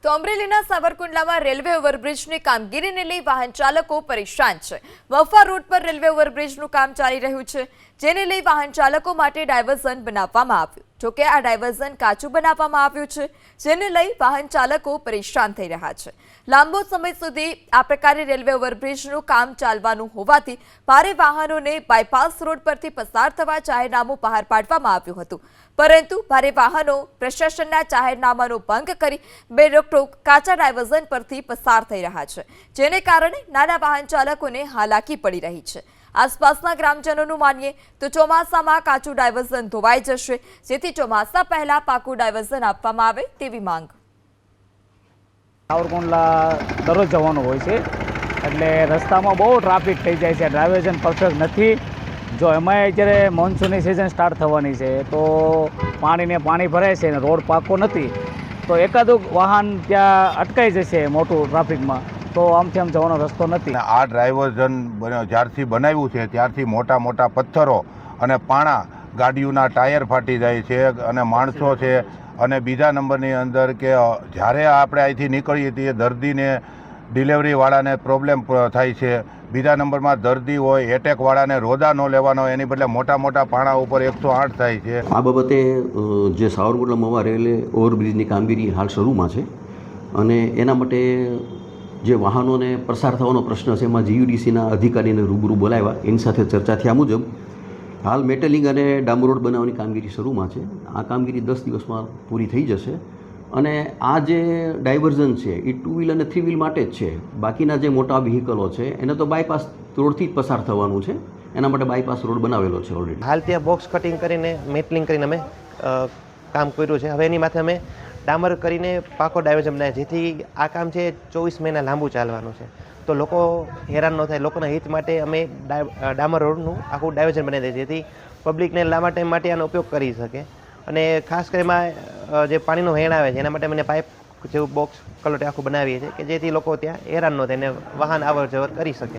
તો અમરેલીના સાવરકુંડલામાં રેલવે ઓવરબ્રિજની કામગીરીને લઈ વાહન ચાલકો પરેશાન છે। વફા રોડ પર રેલવે ઓવરબ્રિજનું કામ ચાલી રહ્યું છે, જેને લઈ વાહન ચાલકો માટે ડાયવર્ઝન બનાવવામાં આવ્યું। જોકે આ ડાયવર્ઝન કાચું બનાવવામાં આવ્યું છે, જેને લઈ વાહન ચાલકો પરેશાન થઈ રહ્યા છે। લાંબો સમય સુધી આ પ્રકારે રેલવે ઓવરબ્રિજનું કામ ચાલવાનું હોવાથી ભારે વાહનોને બાયપાસ રોડ પરથી પસાર થવા જાહેરનામું બહાર પાડવામાં આવ્યું હતું, પરંતુ ભારે વાહનો પ્રશાસનના જાહેરનામાનો ભંગ કરી બેરોકટોક કાચા ડાયવર્ઝન પરથી પસાર થઈ રહ્યા છે, જેને કારણે નાના વાહન ચાલકોને હાલાકી પડી રહી છે। આસપાસના ગ્રામજનોનું માનીએ તો ચોમાસામાં કાચું ડાયવર્ઝન ધોવાઈ જશે, જેથી ચોમાસા પહેલા પાકું ડાયવર્ઝન આપવામાં આવે તેવી માંગ। સાવરકુંડલા દરરોજ જવાનું હોય છે, એટલે રસ્તામાં બહુ ટ્રાફિક થઈ જાય છે। ડાયવર્ઝન પરફેક્ટ નથી। જો એમાંય અત્યારે મોન્સૂનની સિઝન સ્ટાર્ટ થવાની છે, તો પાણી ભરાય છે અને રોડ પાકો નથી, તો એકાદું વાહન ત્યાં અટકાઈ જશે મોટું ટ્રાફિકમાં, તો આમથી આમ જવાનો રસ્તો નથી। આ ડ્રાઈવર્ઝન જ્યારથી બનાવ્યું છે ત્યારથી મોટા મોટા પથ્થરો અને પાણા, ગાડીઓના ટાયર ફાટી જાય છે અને માણસો છે। અને બીજા નંબરની અંદર કે જ્યારે આપણે અહીંથી નીકળીએ છીએ દર્દીને, ડિલિવરીવાળાને પ્રોબ્લેમ થાય છે। બીજા નંબરમાં દર્દી હોય, એટેકવાળાને રોદા ન લેવાનો, એની બદલે મોટા મોટા પાણા ઉપર 108 થાય છે। આ બાબતે જે સાવરકુંડલા મહુવા રેલવે ઓવરબ્રિજની કામગીરી હાલ શરૂમાં છે, અને એના માટે જે વાહનોને પસાર થવાનો પ્રશ્ન છે એમાં જીયુડીસીના અધિકારીને રૂબરૂ બોલાવ્યા, એની સાથે ચર્ચા થયા મુજબ હાલ મેટલિંગ અને ડામર રોડ બનાવવાની કામગીરી શરૂમાં છે। આ કામગીરી 10 દિવસમાં પૂરી થઈ જશે, અને આ જે ડાયવર્ઝન છે એ 2 વ્હીલ અને 3 વ્હીલ માટે જ છે। બાકીના જે મોટા વ્હીકલો છે એને તો બાયપાસ રોડથી જ પસાર થવાનું છે, એના માટે બાયપાસ રોડ બનાવેલો છે ઓલરેડી। હાલ ત્યાં બોક્સ કટિંગ કરીને મેટલિંગ કરીને અમે કામ કર્યું છે। હવે એની માથે અમે ડામર કરીને પાકો ડાયવર્ઝન બનાવ્યા, જેથી આ કામ છે 24 મહિના લાંબુ ચાલવાનું છે, તો લોકો હેરાન ન થાય। લોકોના હિત માટે અમે ડામર રોડનું આખું ડાયવર્ઝન બનાવી દઈએ, જેથી પબ્લિકને લાંબા ટાઈમ માટે આનો ઉપયોગ કરી શકે। અને ખાસ કરીને જે પાણીનો વેણ આવે છે એના માટે અમે પાઇપ જેવું બોક્સ કલર આખું બનાવીએ છીએ, કે જેથી લોકો ત્યાં હેરાન ન થાય અને વાહન અવર જવર કરી શકે।